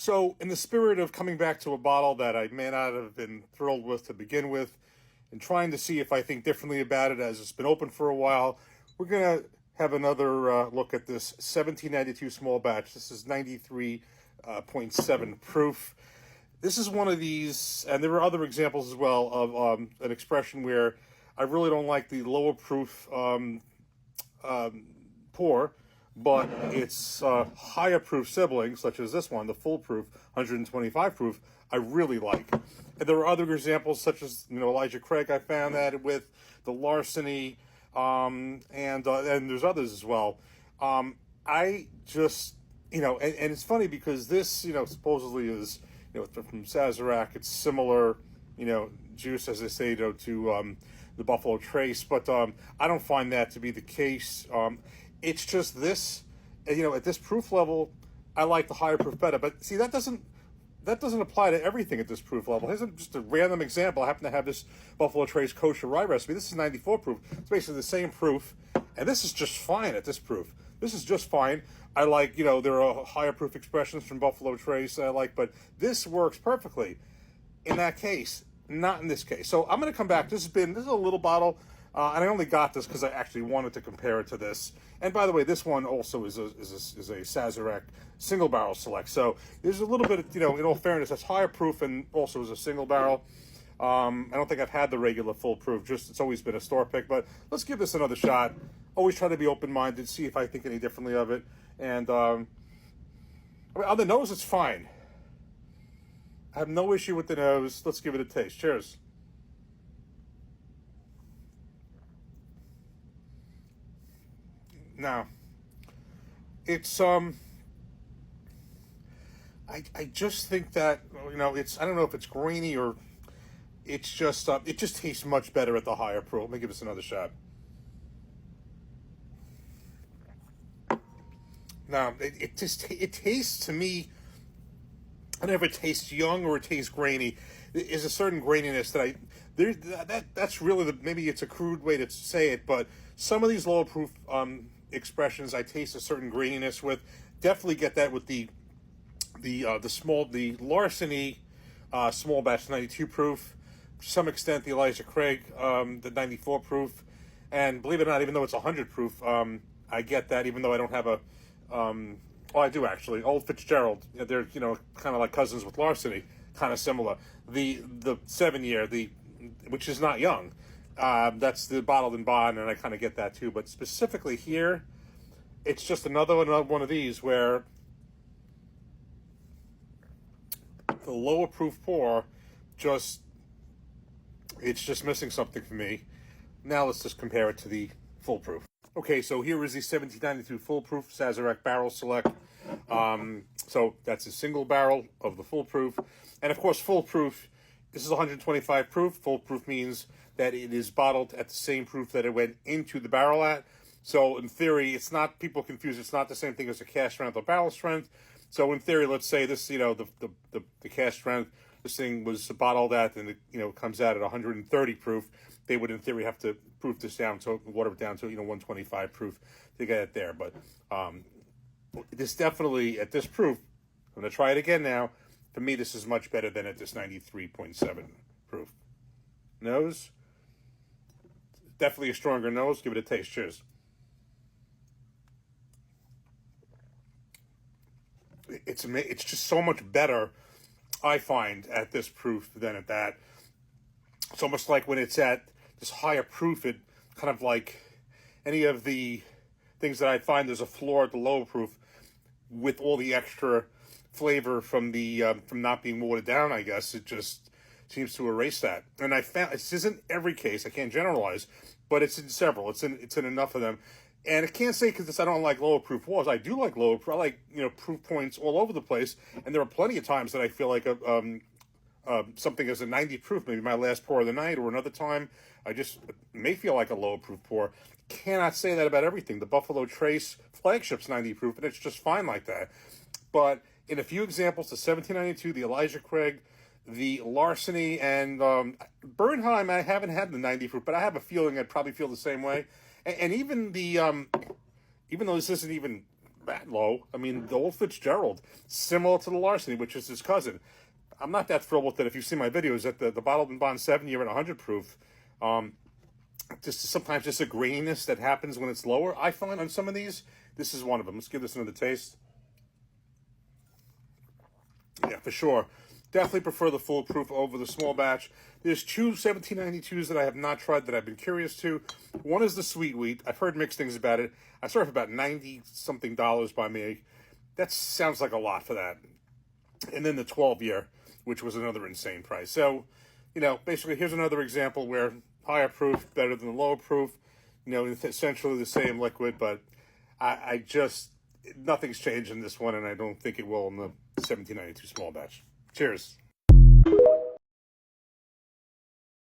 So, in the spirit of coming back to a bottle that I may not have been thrilled with to begin with, and trying to see if I think differently about it as it's been open for a while, we're going to have another look at this 1792 small batch. This is 93.7 proof. This is one of these, and there are other examples as well of an expression where I really don't like the lower proof pour, but its higher proof siblings, such as this one, the full proof, 125 proof, I really like. And there are other examples, such as Elijah Craig. I found that with the Larceny, and there's others as well. I just and it's funny because this supposedly is from Sazerac. It's similar juice, as they say, to the Buffalo Trace, but I don't find that to be the case. It's just this, at this proof level, I like the higher proof better. But see, that doesn't apply to everything at this proof level. Here's just a random example. I happen to have this Buffalo Trace kosher rye recipe. This is 94 proof. It's basically the same proof, and this is just fine at this proof. This is just fine. I like, there are higher proof expressions from Buffalo Trace I like, but this works perfectly in that case, not in this case. So I'm going to come back. This is a little bottle. And I only got this because I actually wanted to compare it to this. And by the way, this one also is a Sazerac single barrel select. So there's a little bit of, in all fairness, that's higher proof and also is a single barrel. I don't think I've had the regular full proof. It's always been a store pick. But let's give this another shot. Always try to be open-minded, see if I think any differently of it. And on the nose, it's fine. I have no issue with the nose. Let's give it a taste. Cheers. Now, it's I just think that it's, I don't know if it's grainy or it's just it just tastes much better at the higher proof. Let me give this another shot. Now, it tastes to me. I don't know if it tastes young or it tastes grainy. There's a certain graininess that's really maybe it's a crude way to say it, but some of these lower proof expressions I taste a certain graininess with. Definitely get that with the Larceny small batch 92 proof. To some extent, the Elijah Craig the 94 proof, and believe it or not, even though it's 100 proof, I get that even though I don't have a well, I do actually. Old Fitzgerald, they're kind of like cousins with Larceny, kind of similar. The 7-year, which is not young, that's the bottled in bond, and I kind of get that too. But specifically here, it's just another one of these where the lower proof pour it's just missing something for me. Now let's just compare it to the full proof. Okay, so here is the 1792 full proof Sazerac barrel select. So that's a single barrel of the full proof. And of course, full proof, this is 125 proof. Full proof means that it is bottled at the same proof that it went into the barrel at. So in theory, it's not, people confuse, it's not the same thing as a cask strength or barrel strength. So in theory, let's say this, the cask strength, this thing was bottled at, and it comes out at 130 proof. They would, in theory, have to proof this down, so water it down to 125 proof to get it there. But this definitely, at this proof, I'm going to try it again now. For me, this is much better than at this 93.7 proof. Nose, definitely a stronger nose. Give it a taste. Cheers. It's just so much better, I find, at this proof than at that. It's almost like when it's at this higher proof, it kind of like any of the things that I find there's a floor at the lower proof with all the extra flavor from the from not being watered down. I guess it just seems to erase that. And I found this isn't every case. I can't generalize, but it's in several. It's in enough of them. And I can't say because I don't like lower proof pours. I do like lower proof. I like proof points all over the place. And there are plenty of times that I feel like something is a 90 proof, maybe my last pour of the night, or another time I just may feel like a lower proof pour. Cannot say that about everything. The Buffalo Trace flagship's 90 proof, and it's just fine like that. But in a few examples, the 1792, the Elijah Craig, the Larceny, and Bernheim, I haven't had the 90 proof, but I have a feeling I'd probably feel the same way. And even the, even though this isn't even that low. I mean, the old Fitzgerald, similar to the Larceny, which is his cousin. I'm not that thrilled with it. If you've seen my videos, at the Bottled and Bond 7-year and 100 proof, just sometimes just a graininess that happens when it's lower. I find on some of these, this is one of them. Let's give this another taste. Yeah, for sure. Definitely prefer the full proof over the small batch. There's two 1792s that I have not tried that I've been curious to. One is the Sweet Wheat. I've heard mixed things about it. I saw it for about $90-something by me. That sounds like a lot for that. And then the 12-year, which was another insane price. So, you know, basically here's another example where higher proof, better than the lower proof. You know, essentially the same liquid, but I just, nothing's changed in this one, and I don't think it will in the 1792 small batch. Cheers.